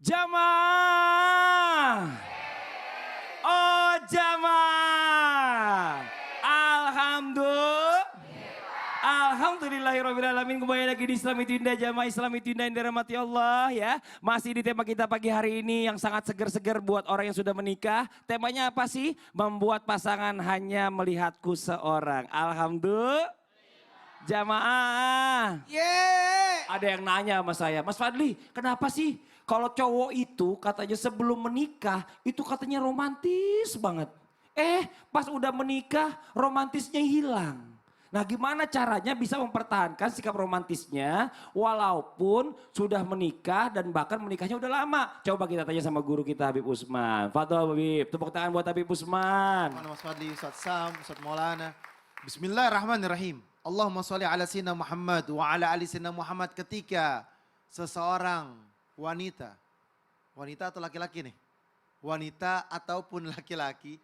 Jamaah. Oh jamaah. Alhamdulillahirrahmanirrahim. Kembali lagi di Islami Tunda, jamaah Islami Tunda yang dirahmati Allah ya. Masih di tema kita pagi hari ini yang sangat seger-seger buat orang yang sudah menikah. Temanya apa sih? Membuat pasangan hanya melihatku seorang. Alhamdulillah. Jamaah. Yeay. Ada yang nanya sama saya, Mas Fadli, kenapa sih kalau cowok itu katanya sebelum menikah itu katanya romantis banget. Pas udah menikah romantisnya hilang. Nah gimana caranya bisa mempertahankan sikap romantisnya walaupun sudah menikah dan bahkan menikahnya udah lama. Coba kita tanya sama guru kita Habib Usman. Fadol Habib, tepuk tangan buat Habib Usman. Mana Mas Fadli, Ustaz Sam, Ustaz Maulana. Bismillahirrahmanirrahim. Allahumma sholli ala sayyidina Muhammad wa ala ali sayyidina Muhammad. Ketika seseorang wanita atau laki-laki nih, wanita ataupun laki-laki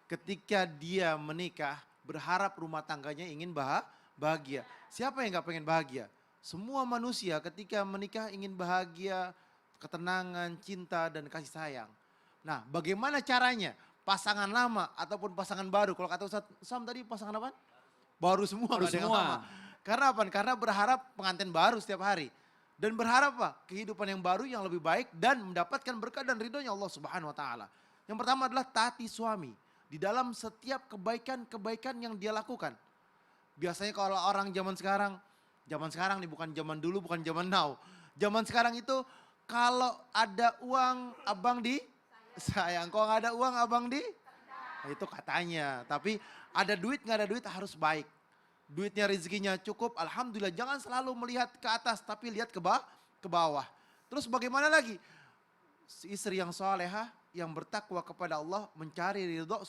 ketika dia menikah berharap rumah tangganya ingin bahagia. Siapa yang gak pengen bahagia? Semua manusia ketika menikah ingin bahagia, ketenangan, cinta dan kasih sayang. Nah bagaimana caranya pasangan lama ataupun pasangan baru, kalau kata Ustaz Sam tadi pasangan apa? Baru semua. Baru semua. Karena apa? Karena berharap pengantin baru setiap hari. Dan berharap apa? Kehidupan yang baru yang lebih baik dan mendapatkan berkah dan ridhonya Allah Subhanahu wa taala. Yang pertama adalah taati suami di dalam setiap kebaikan-kebaikan yang dia lakukan. Biasanya kalau orang zaman sekarang nih bukan zaman dulu, bukan zaman now. Zaman sekarang itu kalau ada uang abang di sayang, kalau nggak ada uang abang di itu katanya. Tapi ada duit nggak ada duit harus baik. Duitnya rezekinya cukup, alhamdulillah. Jangan selalu melihat ke atas tapi lihat ke bawah. Terus bagaimana lagi? Istri yang salehah, yang bertakwa kepada Allah, mencari ridho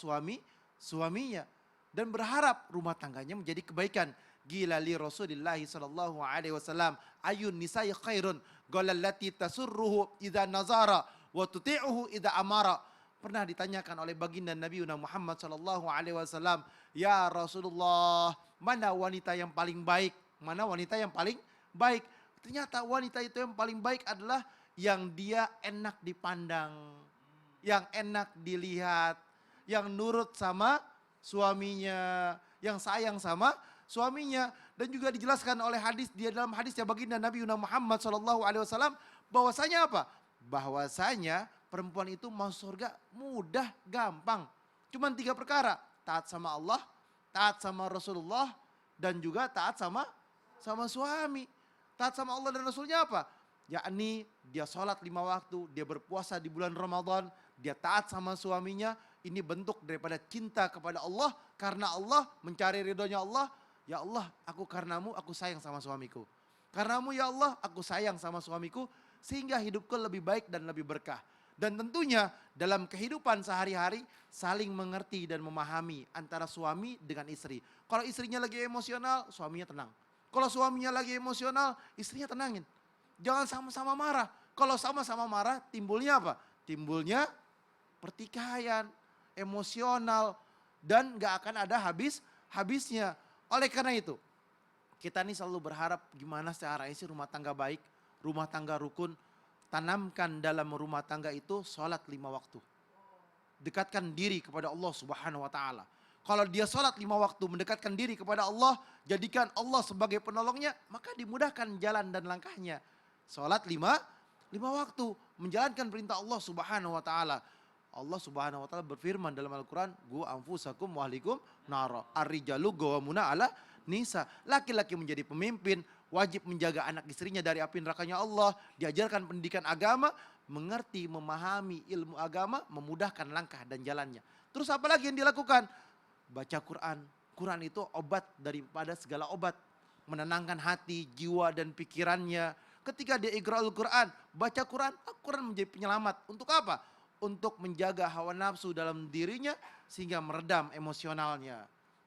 suaminya dan berharap rumah tangganya menjadi kebaikan. Gila li Rasulillah sallallahu alaihi wasallam, ayun nisa'i khairun qalallati tasurruhu idza nazara wa tuti'uhu idza amara. Pernah ditanyakan oleh baginda Nabi Muhammad sallallahu alaihi wasallam, "Ya Rasulullah, mana wanita yang paling baik? Mana wanita yang paling baik?" Ternyata wanita itu yang paling baik adalah yang dia enak dipandang, yang enak dilihat, yang nurut sama suaminya, yang sayang sama suaminya. Dan juga dijelaskan oleh dalam hadis ya baginda Nabi Muhammad SAW bahwasanya apa? Bahwasanya perempuan itu masuk surga mudah, gampang. Cuman 3 perkara, taat sama Allah, taat sama Rasulullah, dan juga taat sama suami. Taat sama Allah dan Rasulnya apa? Yakni dia sholat 5 waktu, dia berpuasa di bulan Ramadan, dia taat sama suaminya. Ini bentuk daripada cinta kepada Allah. Karena Allah mencari ridhonya Allah. Ya Allah, aku karenamu aku sayang sama suamiku. Karenamu ya Allah aku sayang sama suamiku. Sehingga hidupku lebih baik dan lebih berkah. Dan tentunya dalam kehidupan sehari-hari saling mengerti dan memahami antara suami dengan istri. Kalau istrinya lagi emosional, suaminya tenang. Kalau suaminya lagi emosional, istrinya tenangin. Jangan sama-sama marah. Kalau sama-sama marah timbulnya apa? Timbulnya pertikaian, emosional, dan gak akan ada habisnya. Oleh karena itu, kita nih selalu berharap gimana caranya sih rumah tangga baik, rumah tangga rukun. Tanamkan dalam rumah tangga itu sholat 5 waktu. Dekatkan diri kepada Allah Subhanahu wa taala. Kalau dia sholat 5 waktu mendekatkan diri kepada Allah, jadikan Allah sebagai penolongnya, maka dimudahkan jalan dan langkahnya. Sholat 5 waktu, menjalankan perintah Allah Subhanahu wa taala. Allah Subhanahu wa taala berfirman dalam Al-Qur'an, "Qu anfusakum wa ahlikum nara." Ar-rijalu qawwamuna 'ala nisa. Laki-laki menjadi pemimpin, wajib menjaga anak istrinya dari api nerakanya Allah. Diajarkan pendidikan agama, mengerti, memahami ilmu agama, memudahkan langkah dan jalannya. Terus apa lagi yang dilakukan? Baca Quran. Quran itu obat daripada segala obat. Menenangkan hati, jiwa dan pikirannya. Ketika dia iqra'ul Quran, baca Quran, Al-Quran menjadi penyelamat. Untuk apa? Untuk menjaga hawa nafsu dalam dirinya sehingga meredam emosionalnya.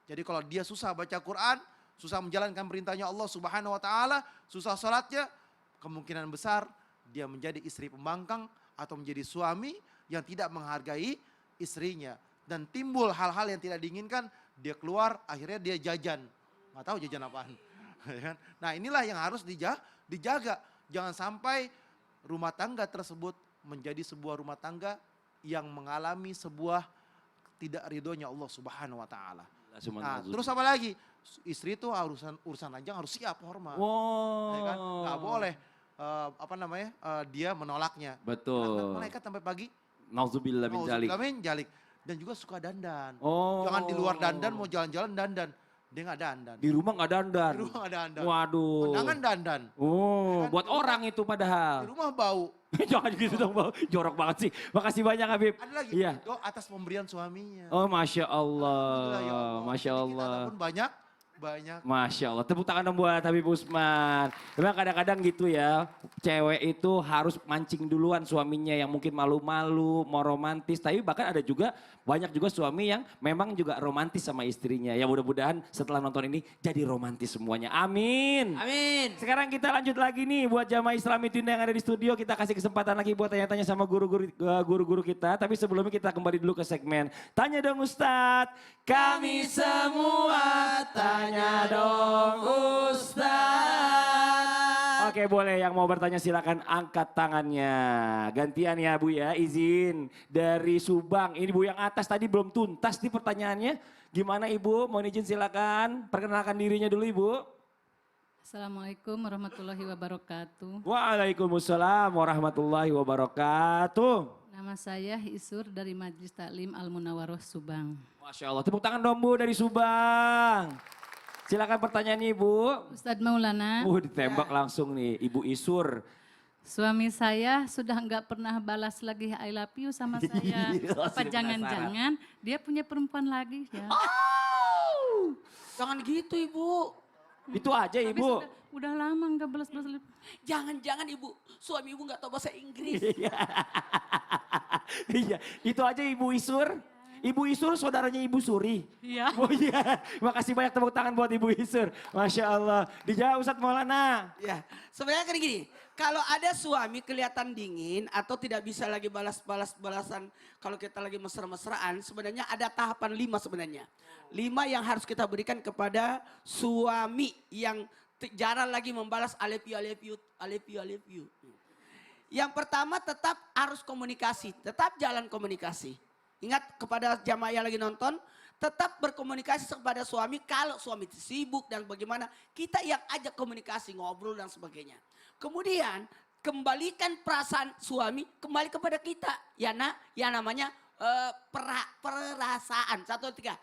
Jadi kalau dia susah baca Quran, susah menjalankan perintahnya Allah Subhanahu wa taala, susah salatnya, kemungkinan besar dia menjadi istri pembangkang atau menjadi suami yang tidak menghargai istrinya. Dan timbul hal-hal yang tidak diinginkan, dia keluar akhirnya dia jajan. Nggak tahu jajan apaan. Nah inilah yang harus dijaga. Jangan sampai rumah tangga tersebut menjadi sebuah rumah tangga yang mengalami sebuah tidak ridhonya Allah Subhanahu wa taala. Nah, terus apa lagi? Istri itu urusan ranjang harus siap hormat. Wow. Ya kan? Nggak boleh dia menolaknya. Betul. Malaikat sampai pagi. Nauzubillah min dzalik. Nauzubillah min dzalik. Dan juga suka dandan. Oh. Jangan di luar dandan, mau jalan-jalan dandan. Dia nggak dandan. Di rumah nggak dandan. Di rumah nggak dandan. Waduh. Kondangan dandan. Oh, Ya kan? buat Di rumah- orang itu padahal. Di rumah bau. Jangan gitu dong, Bang. Jorok banget sih. Makasih banyak Habib. Ada lagi, Iya. doa atas pemberian suaminya. Oh, Masya Alhamdulillah, ya Allah. Masya Jadi Allah. Kita pun banyak. Masya Allah, tepuk tangan dong buat Habib Usman. Memang kadang-kadang gitu ya, cewek itu harus mancing duluan suaminya yang mungkin malu-malu, mau romantis. Tapi bahkan ada juga, banyak juga suami yang memang juga romantis sama istrinya. Ya mudah-mudahan setelah nonton ini jadi romantis semuanya. Amin. Amin. Sekarang kita lanjut lagi nih buat jamaah Islami Tunda yang ada di studio. Kita kasih kesempatan lagi buat tanya-tanya sama guru-guru kita. Tapi sebelumnya kita kembali dulu ke segmen Tanya Dong Ustadz. Kami semua tanya dong Ustadz. Oke boleh yang mau bertanya silakan angkat tangannya. Gantian ya Bu ya, izin dari Subang. Ini Bu yang atas tadi belum tuntas nih pertanyaannya. Gimana Ibu? Mohon izin silakan. Perkenalkan dirinya dulu Ibu. Assalamualaikum warahmatullahi wabarakatuh. Waalaikumsalam warahmatullahi wabarakatuh. Nama saya Isur dari Majelis Taklim Al-Munawwaroh Subang. Masya Allah, tepuk tangan dong Bu dari Subang. Silakan pertanyaannya Ibu. Ustadz Maulana, Ditembak langsung nih Ibu Isur. suami saya sudah nggak pernah balas lagi I love you sama saya. Iya, Apa saya jangan-jangan dia punya perempuan lagi ya? Jangan gitu Ibu. Itu aja Tapi Ibu. udah lama nggak balas-balas. Jangan-jangan Ibu, suami Ibu nggak tahu bahasa Inggris. Iya, itu aja Ibu Isur. Ibu Isur saudaranya Ibu Suri. Iya. Oh iya, makasih banyak tepuk tangan buat Ibu Isur. Masya Allah. Dijawab Ustadz Maulana. Ya, sebenarnya kan gini, kalau ada suami kelihatan dingin atau tidak bisa lagi balasan kalau kita lagi mesra-mesraan, sebenarnya ada tahapan 5 sebenarnya. 5 yang harus kita berikan kepada suami yang jarang lagi membalas I love you, I love you, I love you, I love you. Yang pertama tetap harus komunikasi, tetap jalan komunikasi. Ingat kepada jamaah yang lagi nonton, tetap berkomunikasi kepada suami. Kalau suami sibuk dan bagaimana, kita yang ajak komunikasi, ngobrol dan sebagainya. Kemudian kembalikan perasaan suami kembali kepada kita. Ya nak, yang namanya perasaan. 1, 2, 3.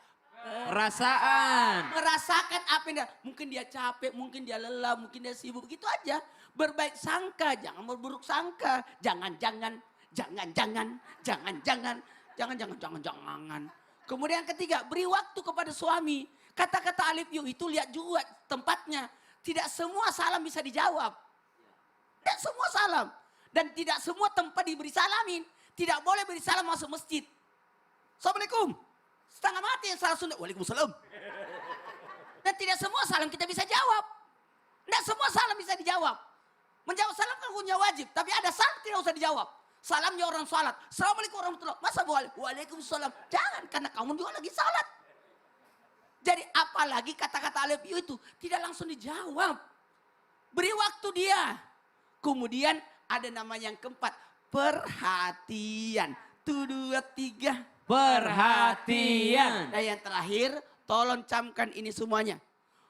Perasaan. Merasakan apa yang dia, mungkin dia capek, mungkin dia lelah, mungkin dia sibuk, begitu aja. Berbaik sangka, jangan berburuk sangka. Jangan-jangan. Kemudian yang ketiga, beri waktu kepada suami. Kata-kata I love you itu lihat juga tempatnya. Tidak semua salam bisa dijawab. Tidak semua salam. Dan tidak semua tempat diberi salamin. Tidak boleh beri salam masuk masjid. Assalamualaikum. Setengah mati yang salah Sunda. Waalaikumsalam. Dan tidak semua salam kita bisa jawab. Tidak semua salam bisa dijawab. Menjawab salam kan punya wajib. Tapi ada salam tidak usah dijawab. Salamnya orang salat. Assalamualaikum warahmatullahi wabarakatuh. Masa waalaikumsalam. Jangan karena kamu juga lagi salat. Jadi apalagi kata-kata I love you itu tidak langsung dijawab. Beri waktu dia. Kemudian ada nama yang keempat. Perhatian. 1, 2, 3. Perhatian. Dan yang terakhir, tolong camkan ini semuanya.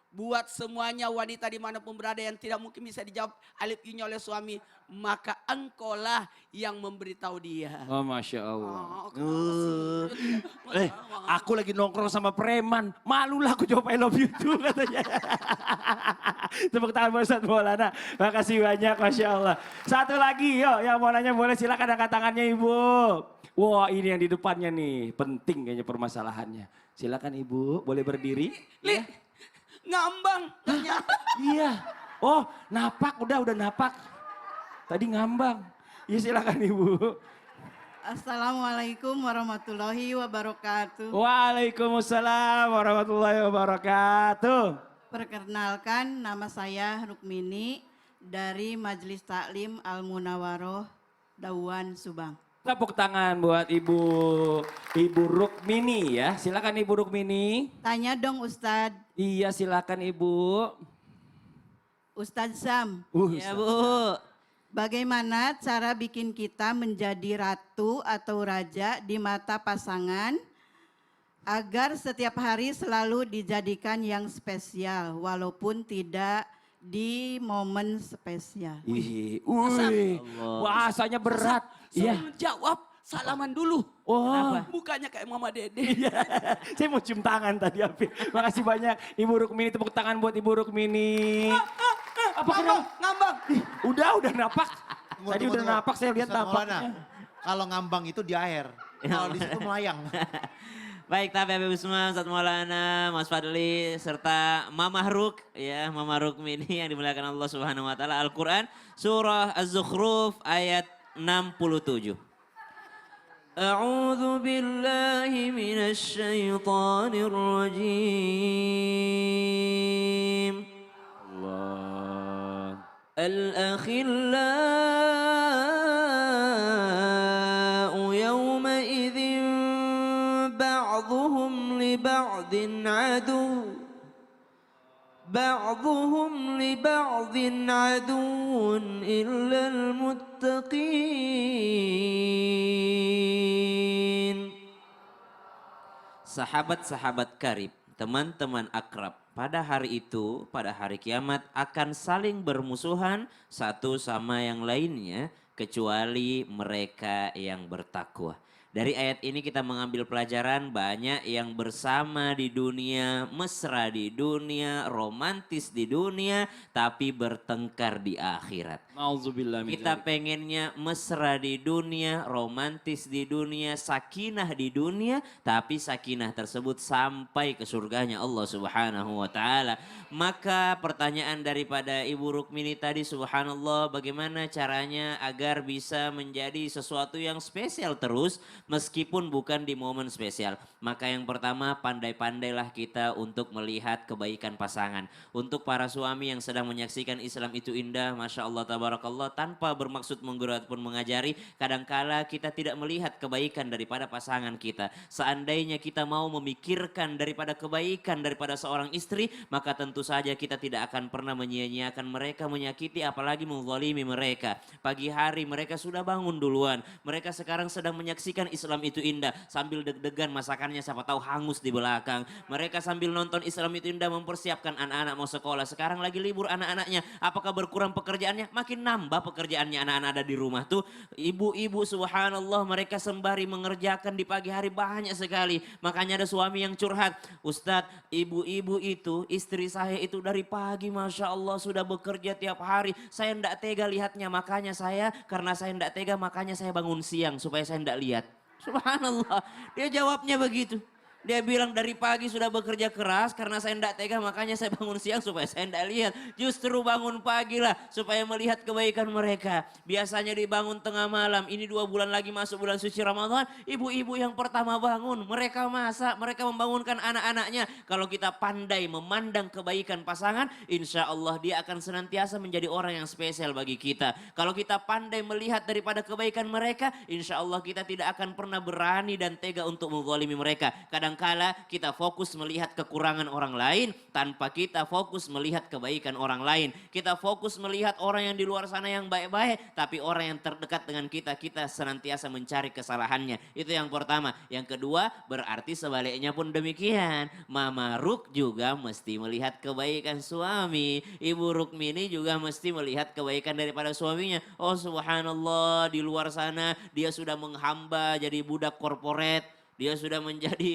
Buat semuanya wanita dimanapun berada yang tidak mungkin bisa dijawab I love you-nya oleh suami. Maka engkaulah yang memberitahu dia. Oh Masya Allah. Kenapa Aku lagi nongkrong sama preman. Malulah aku jawab I love you too katanya. Tepuk tangan buat Ustadz Maulana. Makasih banyak Masya Allah. Satu lagi yuk yang mau nanya boleh silakan angkat tangannya Ibu. Wah ini yang di depannya nih. Penting kayaknya permasalahannya. Silakan Ibu boleh berdiri. Li, ngambang. Iya. Oh napak udah napak. Tadi ngambang. Iya silakan Ibu. Assalamualaikum warahmatullahi wabarakatuh. Waalaikumsalam warahmatullahi wabarakatuh. Perkenalkan nama saya Rukmini dari Majelis Taklim Al-Munawwaroh Dawan Subang. Tepuk tangan buat Ibu Rukmini ya. Silakan Ibu Rukmini. Tanya dong Ustadz. Iya silakan Ibu. Ustadz Sam. Ya Bu. Bagaimana cara bikin kita menjadi ratu atau raja di mata pasangan agar setiap hari selalu dijadikan yang spesial walaupun tidak di momen spesial. Wih, Allah. bahasanya berat. Iya. Sebelum jawab, salaman dulu. Oh, Mukanya kayak Mama Dede. iya. Saya mau cium tangan tadi, Afif. Makasih banyak Ibu Rukmini, tepuk tangan buat Ibu Rukmini. Apa kenapa? Ngambang. Udah napak. Tunggu, Tadi tunggu, udah tunggu. napak, saya lihat Ustaz Maulana, napaknya. kalau ngambang itu di air, kalau di situ melayang. Baik, tapi Habib Usman, Ustaz Maulana, Mas Fadli, serta Mama Ruk, ya, Mama Rukmini yang dimuliakan Allah Subhanahu wa taala. Al-Qur'an surah Az-Zukhruf ayat 67. A'udzu billahi minasy syaithanir rajim. Allah. الأخلاء يومئذ بعضهم لبعض عدو إلا المتقين. Sahabat-sahabat karib, teman-teman akrab, pada hari itu, pada hari kiamat akan saling bermusuhan satu sama yang lainnya kecuali mereka yang bertakwa. Dari ayat ini kita mengambil pelajaran banyak yang bersama di dunia, mesra di dunia, romantis di dunia, tapi bertengkar di akhirat. Nauzubillah min Kita dzalik. pengennya mesra di dunia, romantis di dunia, sakinah di dunia, tapi sakinah tersebut sampai ke surganya Allah Subhanahu wa taala. Maka pertanyaan daripada Ibu Rukmini tadi, subhanallah, bagaimana caranya agar bisa menjadi sesuatu yang spesial terus meskipun bukan di momen spesial. Maka yang pertama, pandai-pandailah kita untuk melihat kebaikan pasangan. Untuk para suami yang sedang menyaksikan Islam itu indah, Masya Allah tabarakallah, tanpa bermaksud menggurui ataupun mengajari, kadangkala kita tidak melihat kebaikan daripada pasangan kita. Seandainya kita mau memikirkan daripada kebaikan daripada seorang istri, maka tentu saja kita tidak akan pernah menyia-nyiakan mereka, menyakiti apalagi menzalimi mereka. Pagi hari mereka sudah bangun duluan, mereka sekarang sedang menyaksikan Islam itu indah, sambil deg-degan masakannya siapa tahu hangus di belakang. Mereka sambil nonton Islam itu indah mempersiapkan anak-anak mau sekolah. Sekarang lagi libur anak-anaknya, apakah berkurang pekerjaannya? Makin nambah pekerjaannya anak-anak ada di rumah tuh. Ibu-ibu subhanallah, mereka sembari mengerjakan di pagi hari banyak sekali. Makanya ada suami yang curhat, Ustadz, ibu-ibu itu, istri saya itu dari pagi Masya Allah sudah bekerja tiap hari. Saya tidak tega lihatnya, makanya saya, karena saya tidak tega makanya saya bangun siang supaya saya tidak lihat. Subhanallah, dia jawabnya begitu. Dia bilang dari pagi sudah bekerja keras karena saya tidak tega makanya saya bangun siang supaya saya tidak lihat. Justru bangun pagi lah supaya melihat kebaikan mereka. Biasanya dibangun tengah malam, ini 2 bulan lagi masuk bulan suci Ramadan. Ibu-ibu yang pertama bangun, mereka masak, mereka membangunkan anak-anaknya. Kalau kita pandai memandang kebaikan pasangan, insya Allah dia akan senantiasa menjadi orang yang spesial bagi kita. Kalau kita pandai melihat daripada kebaikan mereka, insya Allah kita tidak akan pernah berani dan tega untuk menzalimi mereka. Kadangkala kita fokus melihat kekurangan orang lain tanpa kita fokus melihat kebaikan orang lain. Kita fokus melihat orang yang di luar sana yang baik-baik, tapi orang yang terdekat dengan kita, kita senantiasa mencari kesalahannya. Itu yang pertama. Yang kedua, berarti sebaliknya pun demikian. Mama Ruk juga mesti melihat kebaikan suami. Ibu Rukmini juga mesti melihat kebaikan daripada suaminya. Oh subhanallah, di luar sana dia sudah menghamba jadi budak korporat. Dia sudah menjadi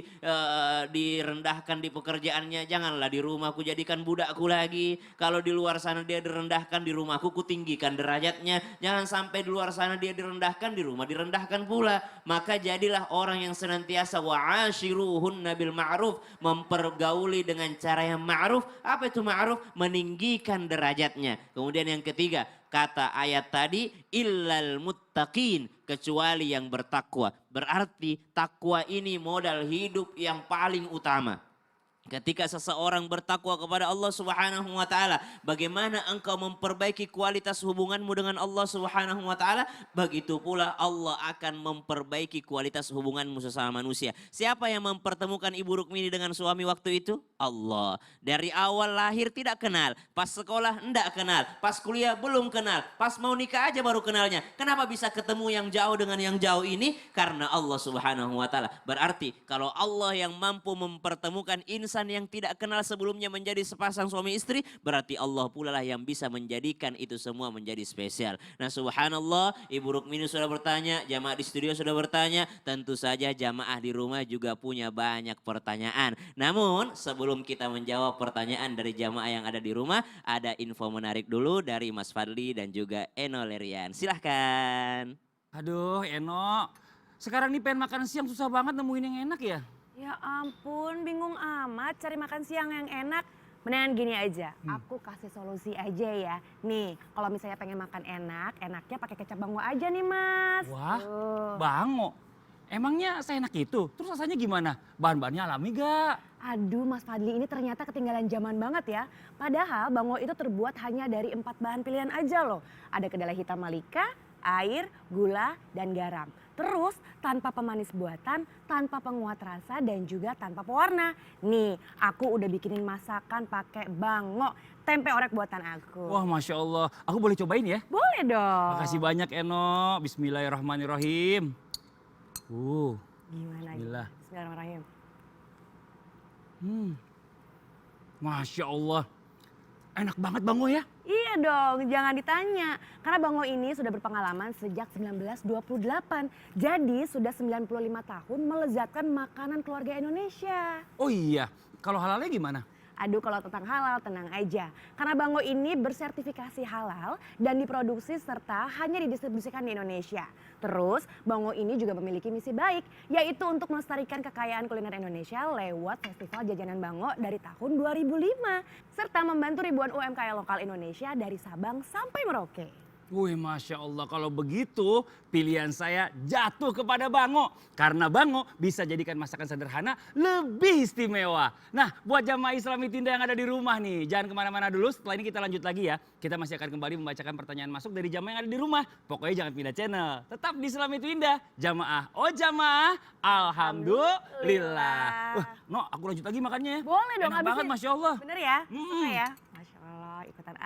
direndahkan di pekerjaannya. Janganlah di rumahku jadikan budakku lagi. Kalau di luar sana dia direndahkan, di rumahku kutinggikan derajatnya. Jangan sampai di luar sana dia direndahkan, di rumah direndahkan pula. Maka jadilah orang yang senantiasa wa'ashiruhunna bil ma'ruf. Mempergauli dengan cara yang ma'ruf. Apa itu ma'ruf? Meninggikan derajatnya. Kemudian yang ketiga, kata ayat tadi, illal muttaqin, kecuali yang bertakwa. Berarti takwa ini modal hidup yang paling utama. Ketika seseorang bertakwa kepada Allah Subhanahu wa taala, bagaimana engkau memperbaiki kualitas hubunganmu dengan Allah Subhanahu wa taala, begitu pula Allah akan memperbaiki kualitas hubunganmu sesama manusia. Siapa yang mempertemukan Ibu Rukmini dengan suami waktu itu? Allah. Dari awal lahir tidak kenal, pas sekolah enggak kenal, pas kuliah belum kenal, pas mau nikah aja baru kenalnya. Kenapa bisa ketemu yang jauh dengan yang jauh ini? Karena Allah Subhanahu wa taala. Berarti kalau Allah yang mampu mempertemukan insan yang tidak kenal sebelumnya menjadi sepasang suami istri, berarti Allah pula lah yang bisa menjadikan itu semua menjadi spesial. Nah, subhanallah, Ibu Rukmini sudah bertanya, jamaah di studio sudah bertanya, tentu saja jamaah di rumah juga punya banyak pertanyaan. Namun sebelum kita menjawab pertanyaan dari jamaah yang ada di rumah, ada info menarik dulu dari Mas Fadli dan juga Eno Lerian. Silahkan. Aduh Eno, sekarang nih pengen makan siang susah banget nemuin yang enak ya. Ya ampun, bingung amat cari makan siang yang enak. Mendingan gini aja, aku kasih solusi aja ya. Nih, kalau misalnya pengen makan enak, enaknya pakai kecap bango aja nih Mas. Wah, Tuh. bango. Emangnya seenak itu? Terus rasanya gimana? Bahan-bahannya alami gak? Aduh Mas Fadli, ini ternyata ketinggalan zaman banget ya. Padahal bango itu terbuat hanya dari 4 bahan pilihan aja loh. Ada kedelai hitam Malika, air, gula, dan garam. Terus tanpa pemanis buatan, tanpa penguat rasa, dan juga tanpa pewarna. Nih, aku udah bikinin masakan pakai bango, tempe orek buatan aku. Wah Masya Allah, aku boleh cobain ya? Boleh dong. Makasih banyak Eno, bismillahirrahmanirrahim. Gimana? Bismillah. Bismillahirrahmanirrahim. Masya Allah, enak banget bango ya? Iya dong, jangan ditanya. Karena bango ini sudah berpengalaman sejak 1928. Jadi sudah 95 tahun melezatkan makanan keluarga Indonesia. Oh iya, kalau halalnya gimana? Aduh, kalau tentang halal tenang aja. Karena bango ini bersertifikasi halal dan diproduksi serta hanya didistribusikan di Indonesia. Terus bango ini juga memiliki misi baik, yaitu untuk melestarikan kekayaan kuliner Indonesia lewat Festival Jajanan Bango dari tahun 2005. Serta membantu ribuan UMKM lokal Indonesia dari Sabang sampai Merauke. Wih Masya Allah, kalau begitu pilihan saya jatuh kepada bango. Karena bango bisa jadikan masakan sederhana lebih istimewa. Nah, buat jamaah Islami Tinda yang ada di rumah nih, jangan kemana-mana dulu, setelah ini kita lanjut lagi ya. Kita masih akan kembali membacakan pertanyaan masuk dari jamaah yang ada di rumah. Pokoknya jangan pindah channel, tetap di Islami Tinda. Jamaah, oh jamaah, alhamdulillah. Wah, no, aku lanjut lagi makannya ya. Boleh dong, Enak banget Masya Allah. Bener ya? Suka ya? Masya Allah, ikutan